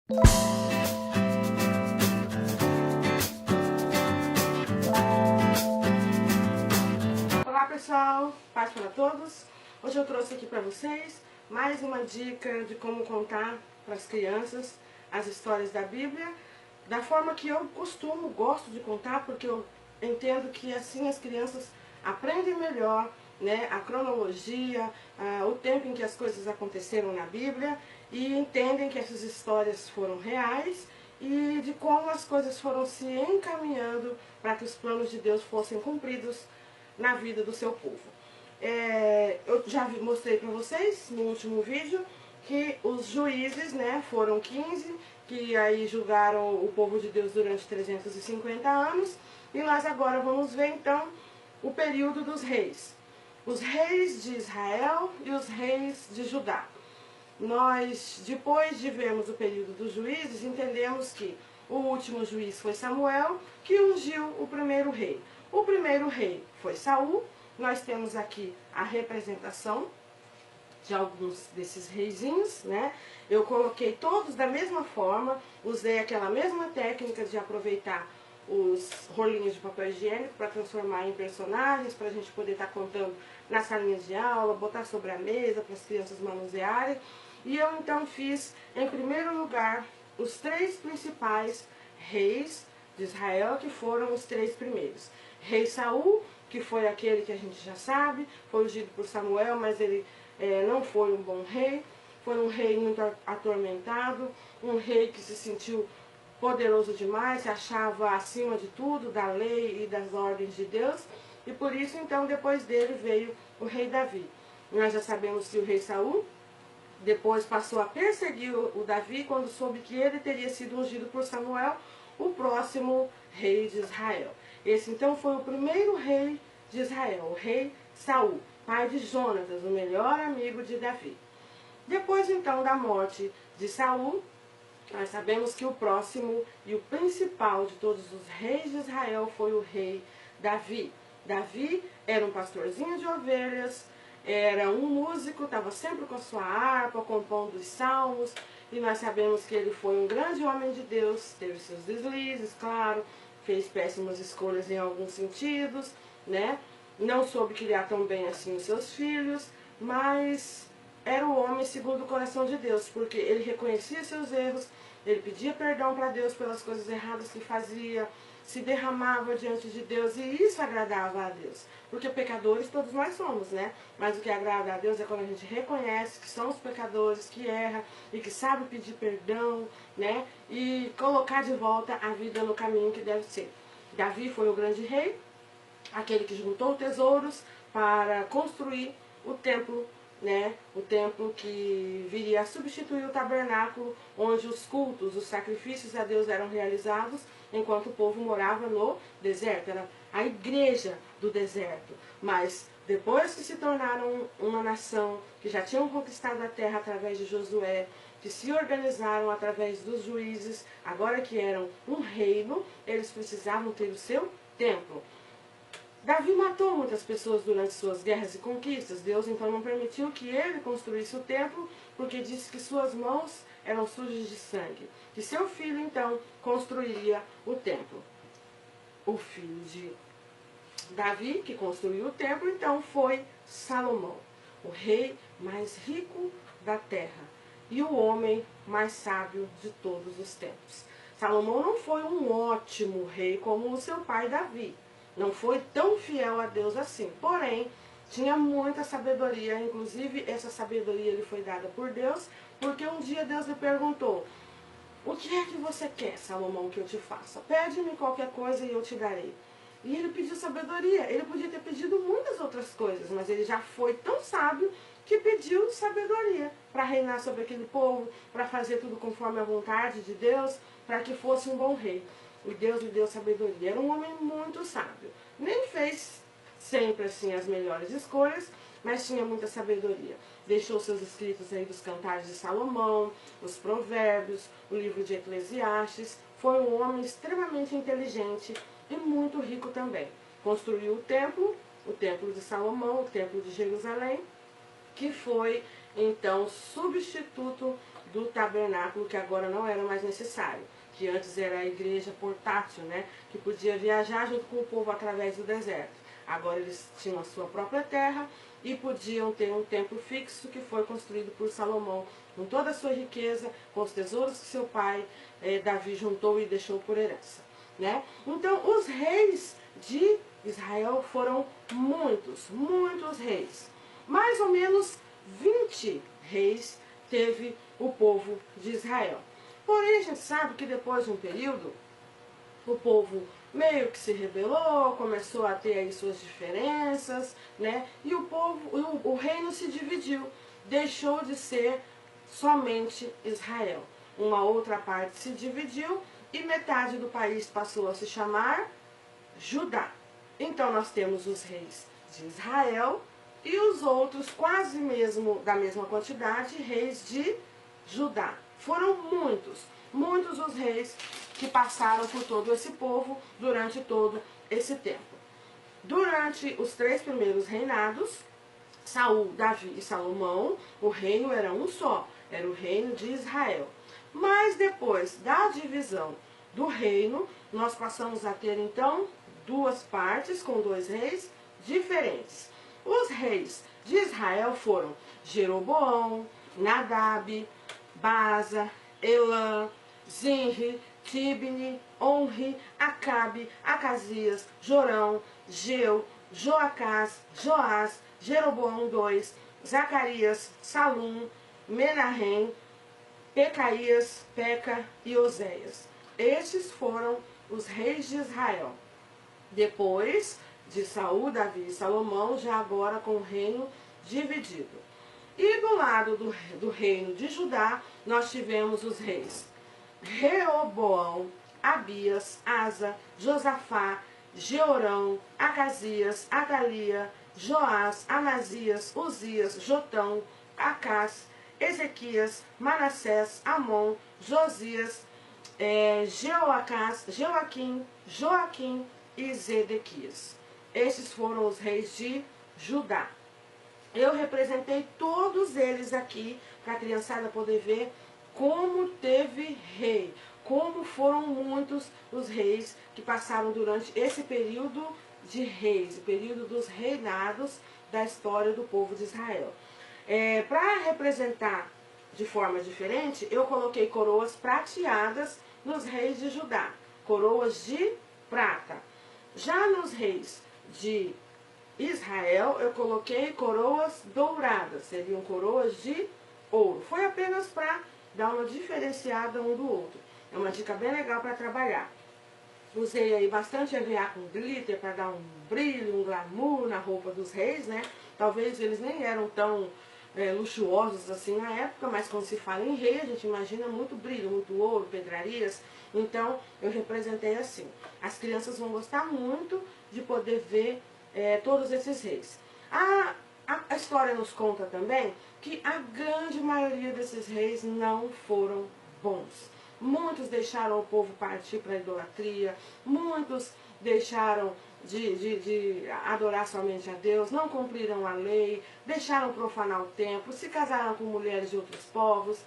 Olá pessoal, paz para todos. Hoje eu trouxe aqui para vocês mais uma dica de como contar para as crianças as histórias da Bíblia, da forma que eu gosto de contar, porque eu entendo que assim as crianças aprendem melhor, né, a cronologia, o tempo em que as coisas aconteceram na Bíblia, e entendem que essas histórias foram reais e de como as coisas foram se encaminhando para que os planos de Deus fossem cumpridos na vida do seu povo. Eu já mostrei para vocês no último vídeo que os juízes, né, foram 15, que aí julgaram o povo de Deus durante 350 anos, e nós agora vamos ver então o período dos reis. Os reis de Israel e os reis de Judá. Nós, depois de vermos o período dos juízes, entendemos que o último juiz foi Samuel, que ungiu o primeiro rei. O primeiro rei foi Saul. Nós temos aqui a representação de alguns desses reizinhos, né? Eu coloquei todos da mesma forma, usei aquela mesma técnica de aproveitar os rolinhos de papel higiênico para transformar em personagens, para a gente poder estar contando nas salinhas de aula, botar sobre a mesa para as crianças manusearem. E eu então fiz, em primeiro lugar, os 3 principais reis de Israel, que foram os 3 primeiros. Rei Saul, que foi aquele que a gente já sabe, foi ungido por Samuel, mas ele não foi um bom rei. Foi um rei muito atormentado, um rei que se sentiu poderoso demais, se achava acima de tudo, da lei e das ordens de Deus, e por isso então depois dele veio o rei Davi. Nós já sabemos que o rei Saul depois passou a perseguir o Davi quando soube que ele teria sido ungido por Samuel, o próximo rei de Israel. Esse então foi o primeiro rei de Israel, o rei Saul, pai de Jonatas, o melhor amigo de Davi. Depois então da morte de Saul, nós sabemos que o próximo e o principal de todos os reis de Israel foi o rei Davi. Davi era um pastorzinho de ovelhas, era um músico, estava sempre com a sua harpa, compondo os salmos, e nós sabemos que ele foi um grande homem de Deus, teve seus deslizes, claro, fez péssimas escolhas em alguns sentidos, né? Não soube criar tão bem assim os seus filhos, mas era o homem segundo o coração de Deus, porque ele reconhecia seus erros, ele pedia perdão para Deus pelas coisas erradas que fazia, se derramava diante de Deus, e isso agradava a Deus. Porque pecadores todos nós somos, né? Mas o que agrada a Deus é quando a gente reconhece que somos pecadores, que erra e que sabe pedir perdão, né? E colocar de volta a vida no caminho que deve ser. Davi foi o grande rei, aquele que juntou tesouros para construir o templo, né? O templo que viria a substituir o tabernáculo, onde os cultos, os sacrifícios a Deus eram realizados, enquanto o povo morava no deserto. Era a igreja do deserto. Mas depois que se tornaram uma nação, que já tinham conquistado a terra através de Josué, que se organizaram através dos juízes, agora que eram um reino, eles precisavam ter o seu templo. Davi matou muitas pessoas durante suas guerras e conquistas. Deus então não permitiu que ele construísse o templo, porque disse que suas mãos eram sujas de sangue. Que seu filho então construiria o templo. O filho de Davi, que construiu o templo, então foi Salomão, o rei mais rico da terra e o homem mais sábio de todos os tempos. Salomão não foi um ótimo rei como o seu pai Davi. Não foi tão fiel a Deus assim. Porém, tinha muita sabedoria. Inclusive, essa sabedoria lhe foi dada por Deus, porque um dia Deus lhe perguntou: o que é que você quer, Salomão, que eu te faça? Pede-me qualquer coisa e eu te darei. E ele pediu sabedoria. Ele podia ter pedido muitas outras coisas, mas ele já foi tão sábio que pediu sabedoria para reinar sobre aquele povo, para fazer tudo conforme a vontade de Deus, para que fosse um bom rei. E Deus lhe deu sabedoria. Era um homem muito sábio. Nem fez sempre assim as melhores escolhas, mas tinha muita sabedoria. Deixou seus escritos aí dos Cantares de Salomão, os Provérbios, o livro de Eclesiastes. Foi um homem extremamente inteligente e muito rico também. Construiu o templo de Salomão, o templo de Jerusalém, que foi então substituto do tabernáculo, que agora não era mais necessário, que antes era a igreja portátil, né, que podia viajar junto com o povo através do deserto. Agora eles tinham a sua própria terra e podiam ter um templo fixo que foi construído por Salomão, com toda a sua riqueza, com os tesouros que seu pai Davi juntou e deixou por herança. Né? Então, os reis de Israel foram muitos, muitos reis. Mais ou menos 20 reis teve o povo de Israel. Porém, a gente sabe que depois de um período, o povo meio que se rebelou, começou a ter aí suas diferenças, né? E o reino se dividiu, deixou de ser somente Israel. Uma outra parte se dividiu e metade do país passou a se chamar Judá. Então nós temos os reis de Israel e os outros, quase mesmo da mesma quantidade, reis de Judá. Foram muitos, muitos os reis que passaram por todo esse povo durante todo esse tempo. Durante os 3 primeiros reinados, Saul, Davi e Salomão, o reino era um só, era o reino de Israel. Mas depois da divisão do reino, nós passamos a ter então 2 partes com 2 reis diferentes. Os reis de Israel foram Jeroboão, Nadab, Baza, Elã, Zinri, Tibni, Onri, Acabe, Acasias, Jorão, Geu, Joacás, Joás, Jeroboão II, Zacarias, Salum, Menahem, Pecaías, Peca e Oséias. Estes foram os reis de Israel. Depois de Saul, Davi e Salomão, já agora com o reino dividido. E do lado do reino de Judá, nós tivemos os reis Reoboão, Abias, Asa, Josafá, Jeorão, Acasias, Atalia, Joás, Amazias, Uzias, Jotão, Acás, Ezequias, Manassés, Amon, Josias, Jeoacás, Joaquim e Zedequias. Esses foram os reis de Judá. Eu representei todos eles aqui para a criançada poder ver como teve rei, como foram muitos os reis que passaram durante esse período de reis, o período dos reinados da história do povo de Israel. Para representar de forma diferente, eu coloquei coroas prateadas nos reis de Judá, coroas de prata. Já nos reis de Israel, eu coloquei coroas douradas, seriam coroas de ouro. Foi apenas para dar uma diferenciada um do outro. É uma dica bem legal para trabalhar. Usei aí bastante EVA com glitter para dar um brilho, um glamour na roupa dos reis, né? Talvez eles nem eram tão luxuosos assim na época, mas quando se fala em rei, a gente imagina muito brilho, muito ouro, pedrarias. Então, eu representei assim. As crianças vão gostar muito de poder ver todos esses reis. A história nos conta também que a grande maioria desses reis não foram bons. Muitos deixaram o povo partir para a idolatria, muitos deixaram de adorar somente a Deus, não cumpriram a lei, deixaram profanar o templo, se casaram com mulheres de outros povos.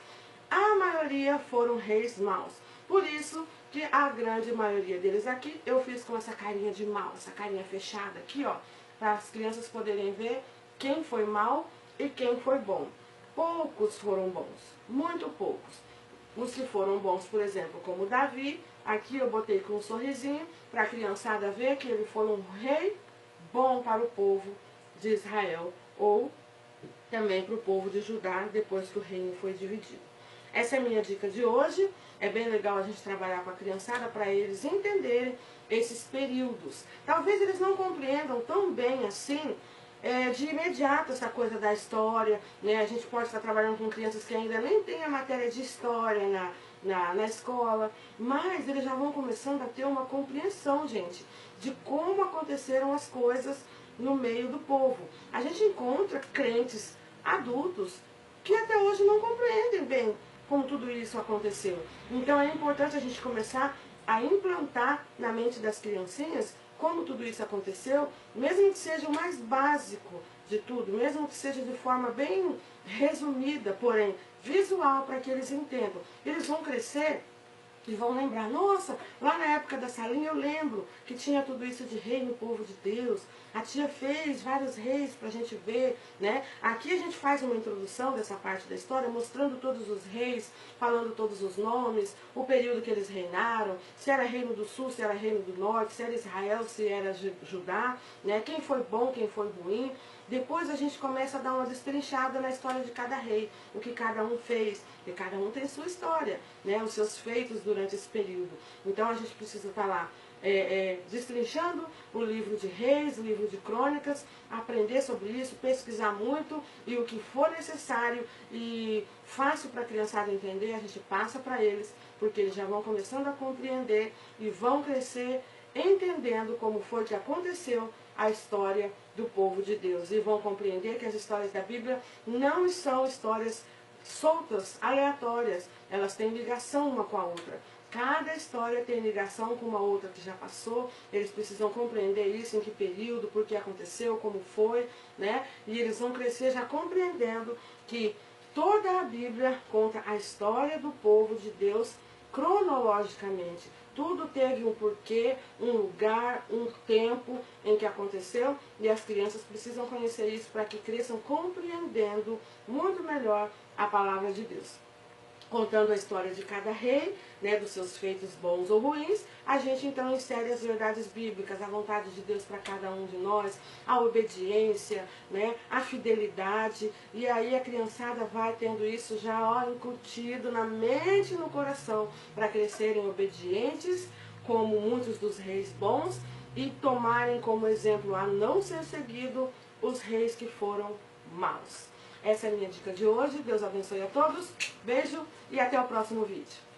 A maioria foram reis maus. Por isso que a grande maioria deles aqui, eu fiz com essa carinha de mal, essa carinha fechada aqui, ó, para as crianças poderem ver quem foi mal e quem foi bom. Poucos foram bons, muito poucos. Os que foram bons, por exemplo, como Davi, aqui eu botei com um sorrisinho para a criançada ver que ele foi um rei bom para o povo de Israel, ou também para o povo de Judá, depois que o reino foi dividido. Essa é a minha dica de hoje. É bem legal a gente trabalhar com a criançada para eles entenderem esses períodos. Talvez eles não compreendam tão bem assim, de imediato, essa coisa da história, né? A gente pode estar trabalhando com crianças que ainda nem têm a matéria de história na escola, mas eles já vão começando a ter uma compreensão, gente, de como aconteceram as coisas no meio do povo. A gente encontra crentes adultos que até hoje não compreendem bem como tudo isso aconteceu. Então é importante a gente começar a implantar na mente das criancinhas como tudo isso aconteceu, mesmo que seja o mais básico de tudo, mesmo que seja de forma bem resumida, porém visual para que eles entendam. Eles vão crescer e vão lembrar, nossa, lá na época da salinha eu lembro que tinha tudo isso de rei no povo de Deus. A tia fez vários reis para a gente ver, né? Aqui a gente faz uma introdução dessa parte da história, mostrando todos os reis, falando todos os nomes, o período que eles reinaram, se era reino do sul, se era reino do norte, se era Israel, se era Judá, né? Quem foi bom, quem foi ruim. Depois a gente começa a dar uma destrinchada na história de cada rei, o que cada um fez, e cada um tem sua história, né? Os seus feitos durante esse período. Então a gente precisa estar lá destrinchando o livro de Reis, o livro de Crônicas, aprender sobre isso, pesquisar muito e o que for necessário e fácil para a criançada entender, a gente passa para eles, porque eles já vão começando a compreender e vão crescer entendendo como foi que aconteceu a história do povo de Deus. E vão compreender que as histórias da Bíblia não são histórias soltas, aleatórias. Elas têm ligação uma com a outra. Cada história tem ligação com uma outra que já passou. Eles precisam compreender isso, em que período, por que aconteceu, como foi, né? E eles vão crescer já compreendendo que toda a Bíblia conta a história do povo de Deus cronologicamente. Tudo teve um porquê, um lugar, um tempo em que aconteceu, e as crianças precisam conhecer isso para que cresçam compreendendo muito melhor a palavra de Deus. Contando a história de cada rei, né, dos seus feitos bons ou ruins, a gente então insere as verdades bíblicas, a vontade de Deus para cada um de nós, a obediência, né, a fidelidade, e aí a criançada vai tendo isso já incutido na mente e no coração, para crescerem obedientes, como muitos dos reis bons, e tomarem como exemplo a não ser seguido os reis que foram maus. Essa é a minha dica de hoje. Deus abençoe a todos. Beijo e até o próximo vídeo.